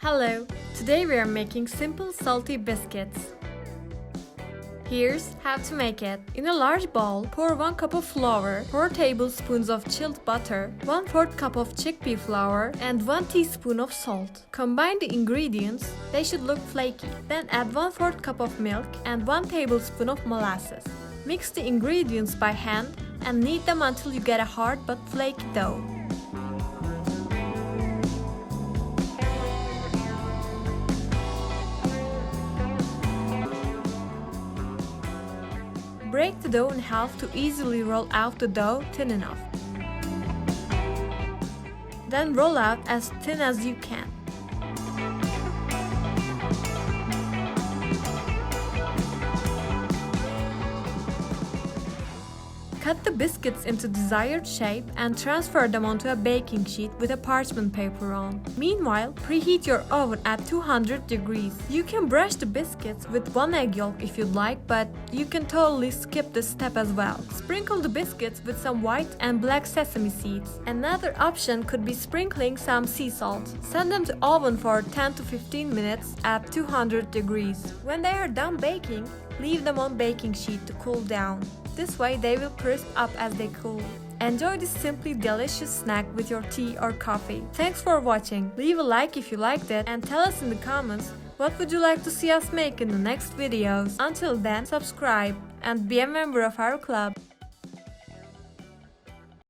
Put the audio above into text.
Hello, today we are making simple salty biscuits. Here's how to make it. In a large bowl, pour 1 cup of flour, 4 tablespoons of chilled butter, 1/4 cup of chickpea flour, and 1 teaspoon of salt. Combine the ingredients, they should look flaky. Then add 1/4 cup of milk and 1 tablespoon of molasses. Mix the ingredients by hand and knead them until you get a hard but flaky dough. Break the dough in half to easily roll out the dough thin enough. Then roll out as thin as you can. Cut the biscuits into desired shape and transfer them onto a baking sheet with a parchment paper on. Meanwhile, preheat your oven at 200 degrees. You can brush the biscuits with 1 egg yolk if you'd like, but you can totally skip this step as well. Sprinkle the biscuits with some white and black sesame seeds. Another option could be sprinkling some sea salt. Send them to oven for 10 to 15 minutes at 200 degrees. When they are done baking, leave them on baking sheet to cool down. This way they will crisp up as they cool. Enjoy this simply delicious snack with your tea or coffee. Thanks for watching. Leave a like if you liked it and tell us in the comments what would you like to see us make in the next videos. Until then, subscribe and be a member of our club.